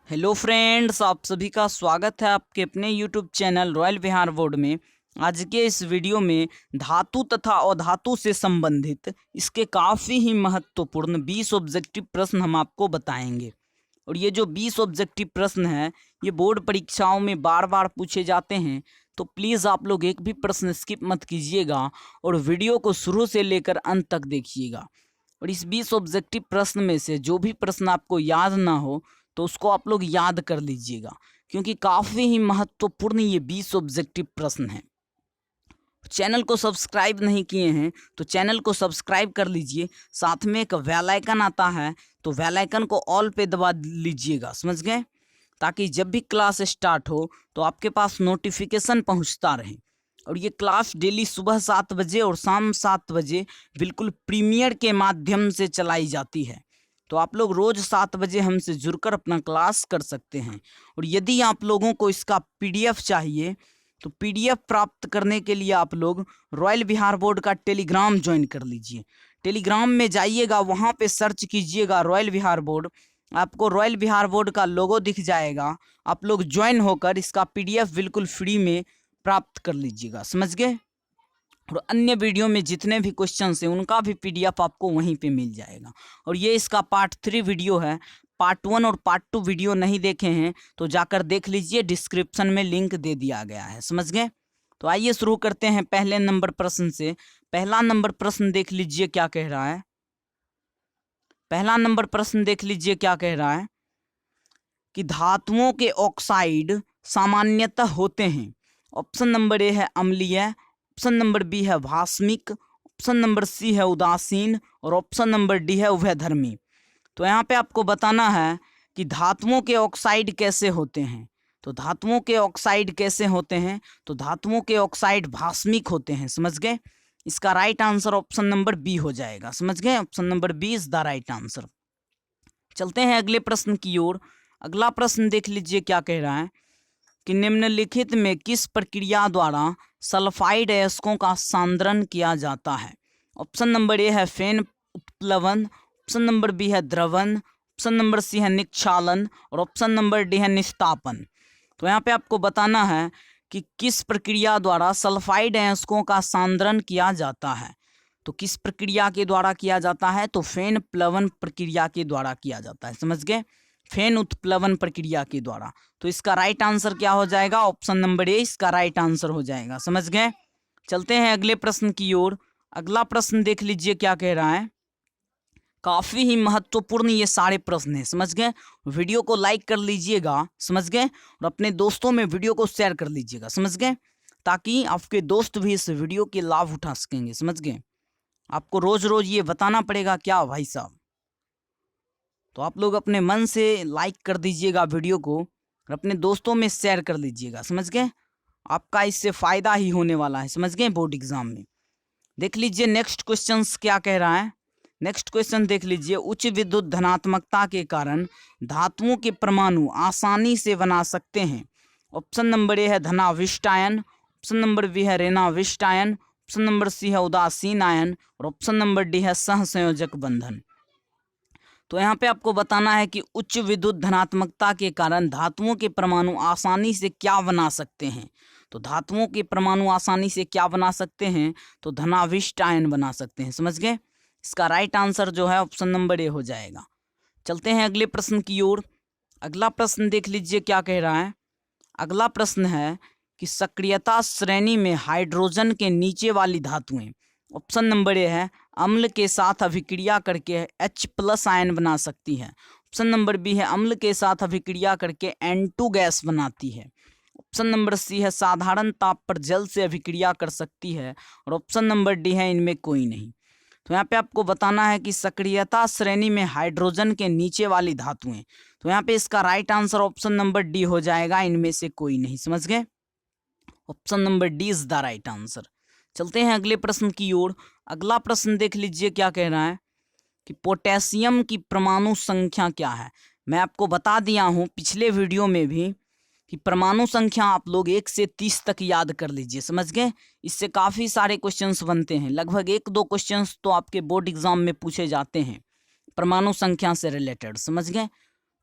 Hello friends, आप सभी का स्वागत है आपके अपने यूट्यूब चैनल रॉयल विहार बोर्ड में। आज के इस वीडियो में धातु तथा अधातु से संबंधित इसके काफ़ी ही महत्वपूर्ण 20 ऑब्जेक्टिव प्रश्न हम आपको बताएंगे। और ये जो 20 ऑब्जेक्टिव प्रश्न हैं ये बोर्ड परीक्षाओं में बार बार पूछे जाते हैं, तो प्लीज़ आप लोग एक भी प्रश्न स्किप मत कीजिएगा और वीडियो को शुरू से लेकर अंत तक देखिएगा। और इस 20 ऑब्जेक्टिव प्रश्न में से जो भी प्रश्न आपको याद ना हो तो उसको आप लोग याद कर लीजिएगा, क्योंकि काफ़ी ही महत्वपूर्ण ये 20 ऑब्जेक्टिव प्रश्न हैं। चैनल को सब्सक्राइब नहीं किए हैं तो चैनल को सब्सक्राइब कर लीजिए, साथ में एक बेल आइकन आता है तो बेल आइकन को ऑल पे दबा लीजिएगा, समझ गए, ताकि जब भी क्लास स्टार्ट हो तो आपके पास नोटिफिकेशन पहुंचता रहे। और ये क्लास डेली सुबह 7 बजे और शाम 7 बजे बिल्कुल प्रीमियर के माध्यम से चलाई जाती है, तो आप लोग रोज़ 7 बजे हमसे जुड़कर अपना क्लास कर सकते हैं। और यदि आप लोगों को इसका पीडीएफ चाहिए तो पीडीएफ प्राप्त करने के लिए आप लोग रॉयल विहार बोर्ड का टेलीग्राम ज्वाइन कर लीजिए। टेलीग्राम में जाइएगा, वहाँ पे सर्च कीजिएगा रॉयल विहार बोर्ड, आपको रॉयल विहार बोर्ड का लोगो दिख जाएगा। आप लोग ज्वाइन होकर इसका पीडीएफ बिल्कुल फ्री में प्राप्त कर लीजिएगा, समझ गए। और अन्य वीडियो में जितने भी क्वेश्चंस हैं उनका भी पीडीएफ आपको वहीं पे मिल जाएगा। और ये इसका पार्ट 3 वीडियो है, पार्ट 1 और पार्ट 2 वीडियो नहीं देखे हैं तो जाकर देख लीजिए, डिस्क्रिप्शन में लिंक दे दिया गया है, समझ गए। तो आइए शुरू करते हैं पहले नंबर प्रश्न से। पहला नंबर प्रश्न देख लीजिए क्या कह रहा है। पहला नंबर प्रश्न देख लीजिए क्या कह रहा है कि धातुओं के ऑक्साइड सामान्यतः होते हैं। ऑप्शन नंबर ए है अम्लीय, ऑप्शन नंबर बी है भास्मिक, ऑप्शन नंबर सी है उदासीन और ऑप्शन नंबर डी है उभयधर्मी। तो यहाँ पे आपको बताना है कि धातुओं के ऑक्साइड कैसे होते हैं। तो धातुओं के ऑक्साइड कैसे होते हैं, तो धातुओं के ऑक्साइड भास्मिक होते हैं, समझ गए। इसका right answer option number B हो जाएगा, समझ गए। Option number B is the right answer. चलते हैं अगले प्रश्न की ओर। अगला प्रश्न देख लीजिए क्या कह रहा है कि निम्नलिखित में किस प्रक्रिया द्वारा सल्फाइड अयस्कों का सांद्रण किया जाता है। ऑप्शन नंबर ए है फेन उत्प्लवन, ऑप्शन नंबर बी है द्रवन, ऑप्शन नंबर सी है निक्षालन और ऑप्शन नंबर डी है निस्तापन। तो यहाँ पे आपको बताना है कि किस प्रक्रिया द्वारा सल्फाइड अयस्कों का सांद्रण किया जाता है। तो किस प्रक्रिया के द्वारा किया जाता है, तो फेन प्लवन प्रक्रिया के द्वारा किया जाता है, समझ गए, फेन उत्प्लवन प्रक्रिया के द्वारा। तो इसका राइट आंसर क्या हो जाएगा, ऑप्शन नंबर ए इसका राइट आंसर हो जाएगा, समझ गए। चलते हैं अगले प्रश्न की ओर। अगला प्रश्न देख लीजिए क्या कह रहा है। काफी ही महत्वपूर्ण ये सारे प्रश्न हैं, समझ गए। वीडियो को लाइक कर लीजिएगा, समझ गए, और अपने दोस्तों में वीडियो को शेयर कर लीजिएगा, समझ गए, ताकि आपके दोस्त भी इस वीडियो के लाभ उठा सकेंगे, समझ गए। आपको रोज रोज ये बताना पड़ेगा क्या भाई साहब। तो आप लोग अपने मन से लाइक कर दीजिएगा वीडियो को और अपने दोस्तों में शेयर कर लीजिएगा, समझ गए। आपका इससे फ़ायदा ही होने वाला है, समझ गए, बोर्ड एग्जाम में। देख लीजिए नेक्स्ट क्वेश्चन क्या कह रहा है। नेक्स्ट क्वेश्चन देख लीजिए। उच्च विद्युत धनात्मकता के कारण धातुओं के परमाणु आसानी से बना सकते हैं। ऑप्शन नंबर ए है धनाविष्ट आयन, ऑप्शन नंबर बी है ऋणाविष्ट आयन, ऑप्शन नंबर सी है उदासीन आयन और ऑप्शन नंबर डी है सहसंयोजक बंधन। तो यहाँ पे आपको बताना है कि उच्च विद्युत धनात्मकता के कारण धातुओं के परमाणु आसानी से क्या बना सकते हैं। तो धातुओं के परमाणु आसानी से क्या बना सकते हैं, तो धनाविष्ट आयन बना सकते हैं, समझ गए। इसका राइट आंसर जो है ऑप्शन नंबर ए हो जाएगा। चलते हैं अगले प्रश्न की ओर। अगला प्रश्न देख लीजिए क्या कह रहा है। अगला प्रश्न है कि सक्रियता श्रेणी में हाइड्रोजन के नीचे वाली धातुएं। ऑप्शन नंबर ए है अम्ल के साथ अभिक्रिया करके H+ आयन बना सकती है, ऑप्शन नंबर बी है अम्ल के साथ अभिक्रिया करके N2 गैस बनाती है, ऑप्शन नंबर सी है साधारण ताप पर जल से अभिक्रिया कर सकती है और ऑप्शन नंबर डी है इनमें कोई नहीं। तो यहाँ पे आपको बताना है कि सक्रियता श्रेणी में हाइड्रोजन के नीचे वाली धातुएं। तो यहाँ पे इसका right answer option number D हो जाएगा, इनमें से कोई नहीं, समझ गए। Option number D is the right answer. चलते हैं अगले प्रश्न की ओर। अगला प्रश्न देख लीजिए क्या कह रहा है कि पोटेशियम की परमाणु संख्या क्या है। मैं आपको बता दिया हूँ पिछले वीडियो में भी कि परमाणु संख्या आप लोग 1 से 30 तक याद कर लीजिए, समझ गए। इससे काफ़ी सारे क्वेश्चंस बनते हैं, लगभग 1-2 क्वेश्चंस तो आपके बोर्ड एग्जाम में पूछे जाते हैं परमाणु संख्या से रिलेटेड, समझ गए।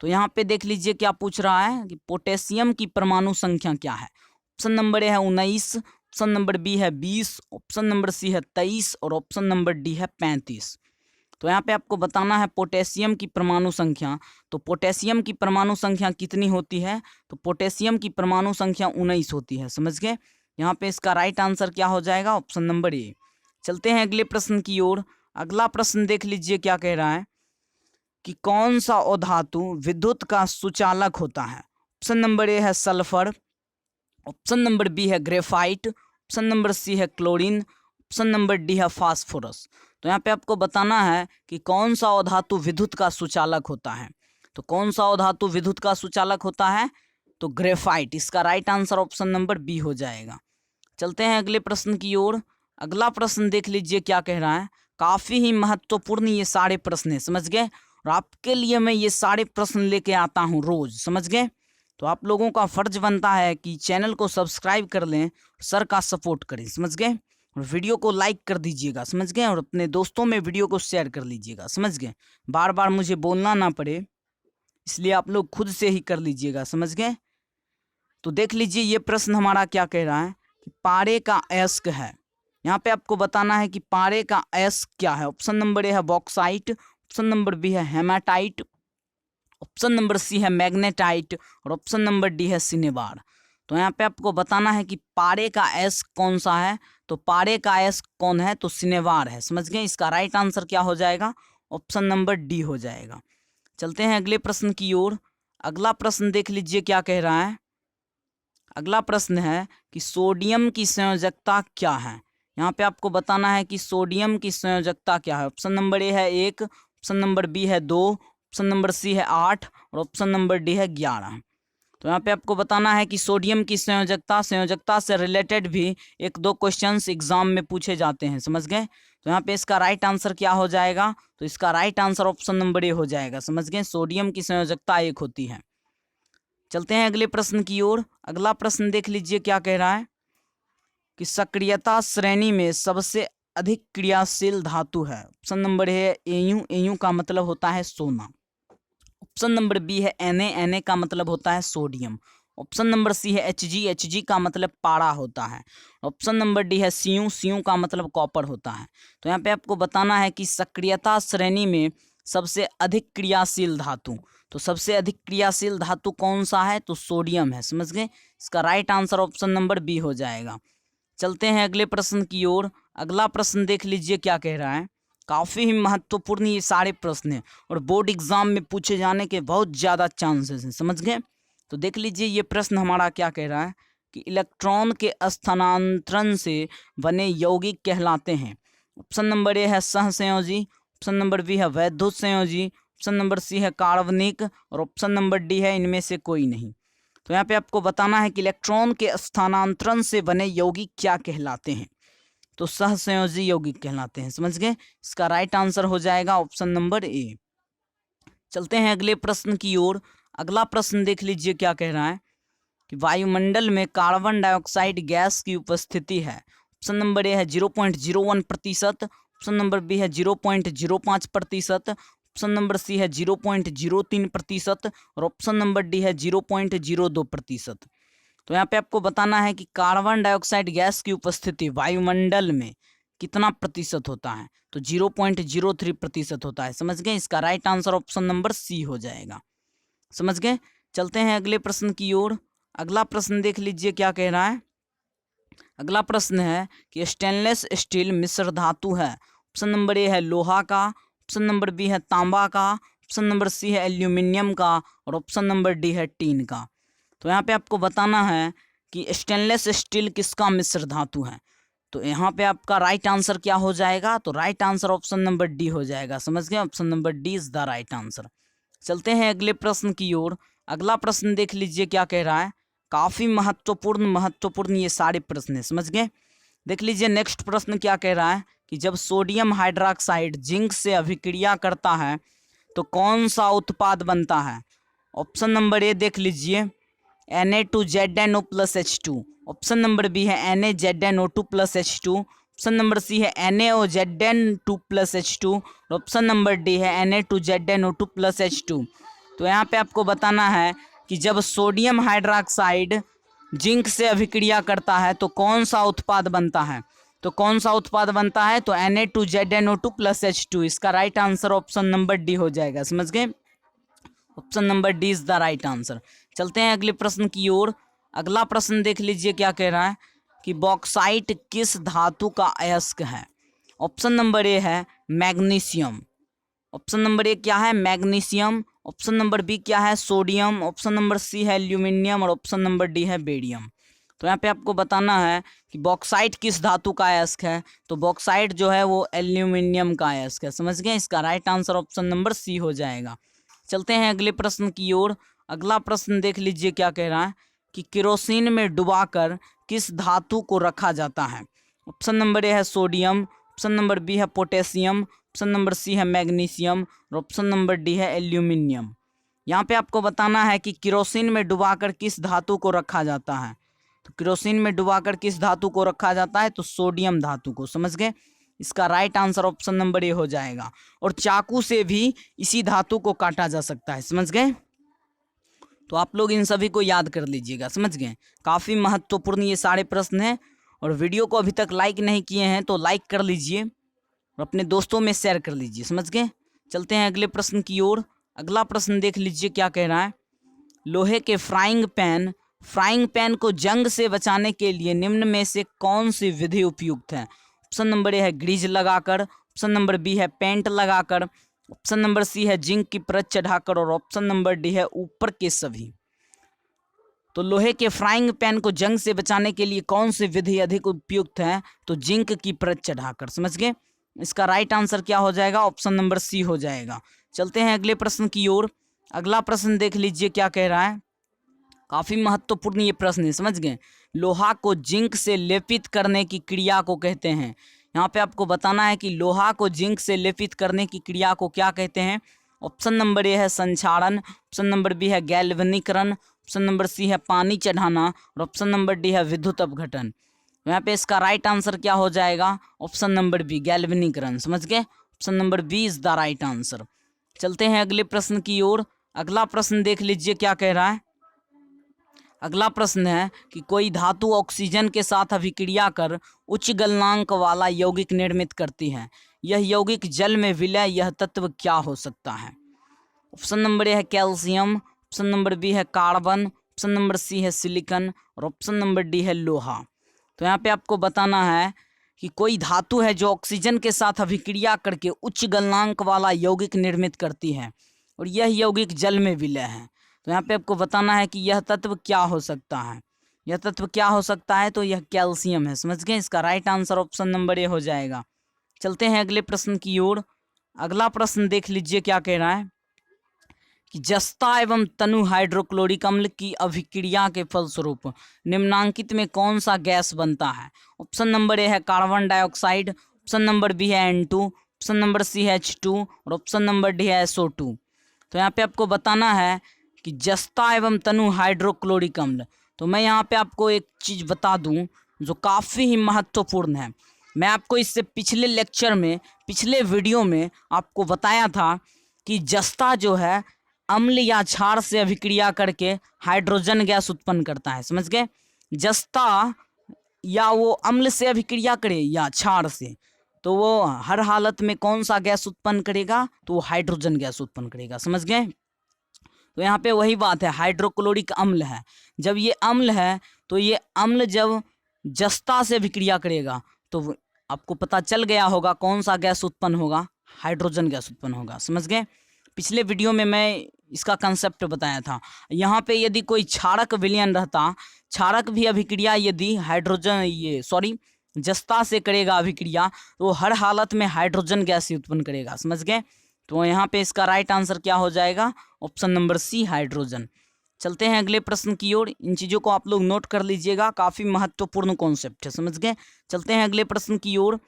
तो यहाँ पे देख लीजिए क्या पूछ रहा है कि पोटेशियम की परमाणु संख्या क्या है। ऑप्शन नंबर ए है 19, ऑप्शन नंबर बी है 20, ऑप्शन नंबर सी है 23 और ऑप्शन नंबर डी है 35। तो यहाँ पे आपको बताना है पोटेशियम की परमाणु संख्या। तो पोटेशियम की परमाणु संख्या कितनी होती है? तो पोटेशियम की परमाणु संख्या 19 होती है। समझ गए? यहाँ पे इसका राइट आंसर क्या हो जाएगा? ऑप्शन नंबर ए। चलते हैं अगले प्रश्न की ओर। अगला प्रश्न देख लीजिए क्या कह रहा है कि कौन सा अधातु विद्युत का सुचालक होता है। ऑप्शन नंबर ए है सल्फर, ऑप्शन नंबर बी है ग्रेफाइट, ऑप्शन नंबर सी है क्लोरीन, ऑप्शन नंबर डी है फास्फोरस। तो यहाँ पे आपको बताना है कि कौन सा अधातु विद्युत का सुचालक होता है। तो कौन सा अधातु विद्युत का सुचालक होता है? तो ग्रेफाइट। इसका right answer option number B हो जाएगा। चलते हैं अगले प्रश्न की ओर। अगला प्रश्न देख लीजिए क्या कह रहा है। काफी ही महत्वपूर्ण ये सारे प्रश्न है, समझ गए? और आपके लिए मैं ये सारे प्रश्न लेके आता हूँ रोज, समझ गए? तो आप लोगों का फर्ज बनता है कि चैनल को सब्सक्राइब कर लें, सर का सपोर्ट करें, समझ गए? और वीडियो को लाइक कर दीजिएगा, समझ गए? और अपने दोस्तों में वीडियो को शेयर कर लीजिएगा, समझ गए? बार बार मुझे बोलना ना पड़े, इसलिए आप लोग खुद से ही कर लीजिएगा, समझ गए? तो देख लीजिए ये प्रश्न हमारा क्या कह रहा है कि पारे का अयस्क है। यहाँ पे आपको बताना है कि पारे का अयस्क क्या है। ऑप्शन नंबर ए है बॉक्साइट, ऑप्शन नंबर बी है हेमाटाइट, ऑप्शन नंबर सी है मैग्नेटाइट और ऑप्शन नंबर डी है सिनेबार। तो यहाँ पे आपको बताना है कि पारे का अयस्क कौन सा है। तो पारे का अयस्क कौन है? तो सिनेबार है, समझ गए? इसका राइट आंसर क्या हो जाएगा? ऑप्शन नंबर डी हो जाएगा। चलते हैं अगले प्रश्न की ओर। अगला प्रश्न देख लीजिए क्या कह रहा है। अगला प्रश्न है कि सोडियम की संयोजकता क्या है। यहाँ पे आपको बताना है कि सोडियम की संयोजकता क्या है। ऑप्शन नंबर ए है 1, ऑप्शन नंबर बी है 2, ऑप्शन नंबर सी है 8 और ऑप्शन नंबर डी है 11। तो यहाँ पे आपको बताना है कि सोडियम की संयोजकता से रिलेटेड भी 1-2 क्वेश्चंस एग्जाम में पूछे जाते हैं, समझ गए? तो यहाँ पे इसका राइट आंसर क्या हो जाएगा? तो इसका राइट आंसर ऑप्शन नंबर ए हो जाएगा, समझ गए? सोडियम की संयोजकता 1 होती है। चलते हैं अगले प्रश्न की ओर। अगला प्रश्न देख लीजिए क्या कह रहा है कि सक्रियता श्रेणी में सबसे अधिक क्रियाशील धातु है। ऑप्शन नंबर है एयू, एयू का मतलब होता है सोना। ऑप्शन नंबर बी है Na का मतलब होता है सोडियम। ऑप्शन नंबर सी है Hg का मतलब पारा होता है। ऑप्शन नंबर डी है Cu का मतलब कॉपर होता है। तो यहाँ पे आपको बताना है कि सक्रियता श्रेणी में सबसे अधिक क्रियाशील धातु। तो सबसे अधिक क्रियाशील धातु कौन सा है? तो सोडियम है, समझ गए? इसका right answer option number B हो जाएगा। चलते हैं अगले प्रश्न की ओर। अगला प्रश्न देख लीजिए क्या कह रहा है। काफ़ी ही महत्वपूर्ण ये सारे प्रश्न हैं और बोर्ड एग्जाम में पूछे जाने के बहुत ज़्यादा चांसेस हैं, समझ गए? तो देख लीजिए ये प्रश्न हमारा क्या कह रहा है कि इलेक्ट्रॉन के स्थानांतरण से बने यौगिक कहलाते हैं। ऑप्शन नंबर ए है सहसंयोजी, ऑप्शन नंबर बी है वैद्युत संयोजी, ऑप्शन नंबर सी है कार्बनिक और ऑप्शन नंबर डी है इनमें से कोई नहीं। तो यहाँ पे आपको बताना है कि इलेक्ट्रॉन के स्थानांतरण से बने यौगिक क्या कहलाते हैं। तो सहसंयोजी यौगिक कहलाते हैं, समझ गए? इसका राइट आंसर हो जाएगा ऑप्शन नंबर ए। चलते हैं अगले प्रश्न की ओर। अगला प्रश्न देख लीजिए क्या कह रहा है कि वायुमंडल में कार्बन डाइऑक्साइड गैस की उपस्थिति है। ऑप्शन नंबर ए है 0.01%, ऑप्शन नंबर बी है 0.05%, ऑप्शन नंबर सी है 0.03% और ऑप्शन नंबर डी है 0.02%। तो यहाँ पे आपको बताना है कि कार्बन डाइऑक्साइड गैस की उपस्थिति वायुमंडल में कितना प्रतिशत होता है। तो 0.03% होता है, समझ गए? इसका right answer option number C हो जाएगा, समझ गए? चलते हैं अगले प्रश्न की ओर। अगला प्रश्न देख लीजिए क्या कह रहा है। अगला प्रश्न है कि स्टेनलेस स्टील मिश्र धातु है। ऑप्शन नंबर ए है लोहा का, ऑप्शन नंबर बी है तांबा का, ऑप्शन नंबर सी है एल्यूमिनियम का और ऑप्शन नंबर डी है टीन का। तो यहाँ पे आपको बताना है कि स्टेनलेस स्टील किसका मिश्र धातु है। तो यहाँ पे आपका राइट आंसर क्या हो जाएगा? तो right answer option number D हो जाएगा, समझ गए? Option number D is the right answer. चलते हैं अगले प्रश्न की ओर। अगला प्रश्न देख लीजिए क्या कह रहा है। काफी महत्वपूर्ण ये सारे प्रश्न है, समझ गए? देख लीजिए नेक्स्ट प्रश्न क्या कह रहा है कि जब सोडियम हाइड्रोक्साइड जिंक से अभिक्रिया करता है तो कौन सा उत्पाद बनता है। ऑप्शन नंबर ए देख लीजिए Na2ZnO plus H2, option number B है NaZnO2 plus H2, option number सी है NaOZn2 प्लस H2 और ऑप्शन नंबर डी है Na2ZnO2 प्लस H2। तो तो यहाँ पे आपको बताना है कि जब सोडियम हाइड्रोक्साइड जिंक से अभिक्रिया करता है तो कौन सा उत्पाद बनता है। तो कौन सा उत्पाद बनता है, तो Na2ZnO2 + H2। इसका right answer option number D हो जाएगा। समझ गए, option number D is the right answer. चलते हैं अगले प्रश्न की ओर। अगला प्रश्न देख लीजिए क्या कह रहा है कि बॉक्साइट किस धातु का अयस्क है। ऑप्शन नंबर ए है मैग्नीशियम, ऑप्शन नंबर ए क्या है मैग्नीशियम, ऑप्शन नंबर बी क्या है सोडियम, ऑप्शन नंबर सी है एल्यूमिनियम और ऑप्शन नंबर डी है बेरियम। तो यहाँ पे आपको बताना है कि बॉक्साइट किस धातु का अयस्क है। तो बॉक्साइट जो है वो एल्यूमिनियम का अयस्क है। समझ गए, इसका right answer option number C हो जाएगा। चलते हैं अगले प्रश्न की ओर। अगला प्रश्न देख लीजिए क्या कह रहा है कि केरोसिन में डुबाकर किस धातु को रखा जाता है। ऑप्शन नंबर ए है सोडियम, ऑप्शन नंबर बी है पोटेशियम, ऑप्शन नंबर सी है मैग्नीशियम और ऑप्शन नंबर डी है एल्यूमिनियम। यहाँ पे आपको बताना है कि केरोसिन में डुबाकर किस धातु को रखा जाता है। तो केरोसिन में डुबाकर किस धातु को रखा जाता है, तो सोडियम धातु को। समझ गए, इसका राइट आंसर ऑप्शन नंबर ए हो जाएगा। और चाकू से भी इसी धातु को काटा जा सकता है। समझ गए, तो आप लोग इन सभी को याद कर लीजिएगा। समझ गए, काफ़ी महत्वपूर्ण ये सारे प्रश्न हैं। और वीडियो को अभी तक लाइक नहीं किए हैं तो लाइक कर लीजिए और अपने दोस्तों में शेयर कर लीजिए। समझ गए, चलते हैं अगले प्रश्न की ओर। अगला प्रश्न देख लीजिए क्या कह रहा है। लोहे के फ्राइंग पैन को जंग से बचाने के लिए निम्न में से कौन सी विधि उपयुक्त है। ऑप्शन नंबर ए है ग्रीज लगाकर, ऑप्शन नंबर बी है पेंट लगाकर, ऑप्शन नंबर सी है जिंक की परत चढ़ाकर और ऑप्शन नंबर डी है ऊपर के सभी। तो लोहे के फ्राइंग पैन को जंग से बचाने के लिए कौन सी विधि अधिक उपयुक्त है, तो जिंक की परत चढ़ाकर। समझ गए, इसका राइट आंसर क्या हो जाएगा, ऑप्शन नंबर सी हो जाएगा। चलते हैं अगले प्रश्न की ओर। अगला प्रश्न देख लीजिए क्या कह रहा है, काफी महत्वपूर्ण ये प्रश्न है। समझ गए, लोहा को जिंक से लेपित करने की क्रिया को कहते हैं। यहाँ पे आपको बताना है कि लोहा को जिंक से लेपित करने की क्रिया को क्या कहते हैं। ऑप्शन नंबर ए है संक्षारण, ऑप्शन नंबर बी है गैल्वनीकरण, ऑप्शन नंबर सी है पानी चढ़ाना और ऑप्शन नंबर डी है विद्युत अपघटन। यहाँ पे इसका राइट आंसर क्या हो जाएगा, ऑप्शन नंबर बी गैल्वनीकरण। समझ गए, option number B is the right answer. चलते हैं अगले प्रश्न की ओर। अगला प्रश्न देख लीजिए क्या कह रहा है। अगला प्रश्न है कि कोई धातु ऑक्सीजन के साथ अभिक्रिया कर उच्च गलनांक वाला यौगिक निर्मित करती है। यह यौगिक जल में विलय यह तत्व क्या हो सकता है। ऑप्शन नंबर ए है कैल्शियम, ऑप्शन नंबर बी है कार्बन, ऑप्शन नंबर सी है सिलिकॉन और ऑप्शन नंबर डी है लोहा। तो यहाँ पे आपको बताना है कि कोई धातु है जो ऑक्सीजन के साथ अभिक्रिया करके उच्च गलनांक वाला यौगिक निर्मित करती है और यह यौगिक जल में विलय है। तो यहाँ पे आपको बताना है कि यह तत्व क्या हो सकता है। यह तत्व क्या हो सकता है, तो यह कैल्शियम है। समझ गए, इसका राइट आंसर ऑप्शन नंबर ए हो जाएगा। चलते हैं अगले प्रश्न की ओर। अगला प्रश्न देख लीजिए क्या कह रहा है कि जस्ता एवं तनु हाइड्रोक्लोरिक अम्ल की अभिक्रिया के फलस्वरूप निम्नांकित में कौन सा गैस बनता है। ऑप्शन नंबर ए है carbon dioxide, option number B है N2, ऑप्शन नंबर सी है H2 और ऑप्शन नंबर डी है SO2। तो यहाँ पे आपको बताना है कि जस्ता एवं तनु हाइड्रोक्लोरिक अम्ल। तो मैं यहाँ पे आपको एक चीज़ बता दूं जो काफ़ी ही महत्वपूर्ण है। मैं आपको इससे पिछले लेक्चर में, पिछले वीडियो में आपको बताया था कि जस्ता जो है अम्ल या क्षार से अभिक्रिया करके हाइड्रोजन गैस उत्पन्न करता है। समझ गए, जस्ता या वो अम्ल से अभिक्रिया करे या क्षार से, तो वो हर हालत में कौन सा गैस उत्पन्न करेगा, तो वो हाइड्रोजन गैस उत्पन्न करेगा। समझ गए, तो यहाँ पे वही बात है, हाइड्रोक्लोरिक अम्ल है। जब ये अम्ल है तो ये अम्ल जब जस्ता से अभिक्रिया करेगा तो आपको पता चल गया होगा कौन सा गैस उत्पन्न होगा, हाइड्रोजन गैस उत्पन्न होगा। समझ गए, पिछले वीडियो में मैं इसका कंसेप्ट बताया था। यहाँ पे यदि कोई क्षारक विलयन रहता, क्षारक भी अभिक्रिया यदि जस्ता से करेगा अभिक्रिया, तो हर हालत में हाइड्रोजन गैस ही उत्पन्न करेगा। समझ गए, तो यहाँ पे इसका राइट आंसर क्या हो जाएगा, ऑप्शन नंबर सी हाइड्रोजन। चलते हैं अगले प्रश्न की ओर। इन चीज़ों को आप लोग नोट कर लीजिएगा, काफ़ी महत्वपूर्ण कॉन्सेप्ट है। समझ गए, चलते हैं अगले प्रश्न की ओर।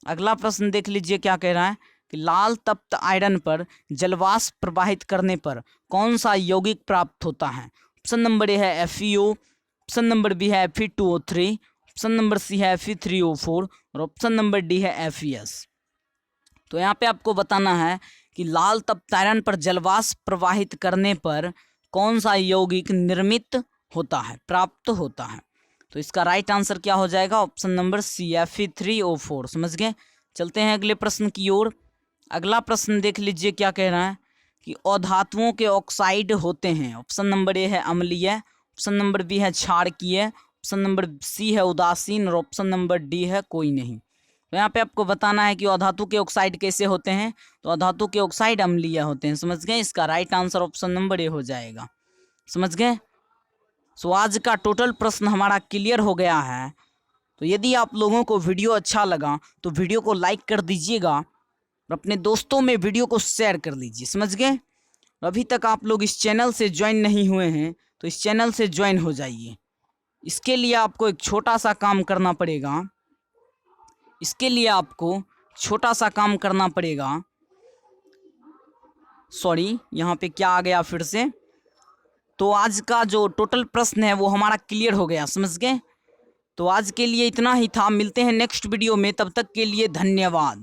अगला प्रश्न देख लीजिए क्या कह रहा है कि लाल तप्त आयरन पर जलवाष्प प्रवाहित करने पर कौन सा यौगिक प्राप्त होता है। ऑप्शन नंबर ए है FeO, ऑप्शन नंबर बी है Fe2O3, ऑप्शन नंबर सी है Fe3O4 और ऑप्शन नंबर डी है FeS। तो यहाँ पे आपको बताना है कि लाल तप्त आयरन पर जलवाष्प प्रवाहित करने पर कौन सा यौगिक निर्मित होता है, प्राप्त होता है? तो इसका राइट आंसर क्या हो जाएगा? Option number C Fe3O4। समझ गए? चलते हैं अगले प्रश्न की ओर। अगला प्रश्न देख लीजिए क्या कह रहा है कि अधातुओं के ऑक्साइड होते हैं। ऑप्शन नंबर ए है अम्लीय, ऑप्शन नंबर बी है क्षारकीय, ऑप्शन नंबर सी है उदासीन और ऑप्शन नंबर डी है कोई नहीं। तो यहाँ पे आपको बताना है कि अधातु के ऑक्साइड कैसे होते हैं। तो अधातु के ऑक्साइड अम्लीय होते हैं। समझ गए? इसका राइट आंसर ऑप्शन नंबर ए हो जाएगा। समझ गए? सो आज का टोटल प्रश्न हमारा क्लियर हो गया है। तो यदि आप लोगों को वीडियो अच्छा लगा तो वीडियो को लाइक कर दीजिएगा और अपने दोस्तों में वीडियो को शेयर कर दीजिए। समझ गए? अभी तक आप लोग इस चैनल से ज्वाइन नहीं हुए हैं तो इस चैनल से ज्वाइन हो जाइए। इसके लिए आपको एक छोटा सा काम करना पड़ेगा। सॉरी, यहाँ पे क्या आ गया फिर से। तो आज का जो टोटल प्रश्न है वो हमारा क्लियर हो गया। समझ गए? तो आज के लिए इतना ही था। मिलते हैं नेक्स्ट वीडियो में, तब तक के लिए धन्यवाद।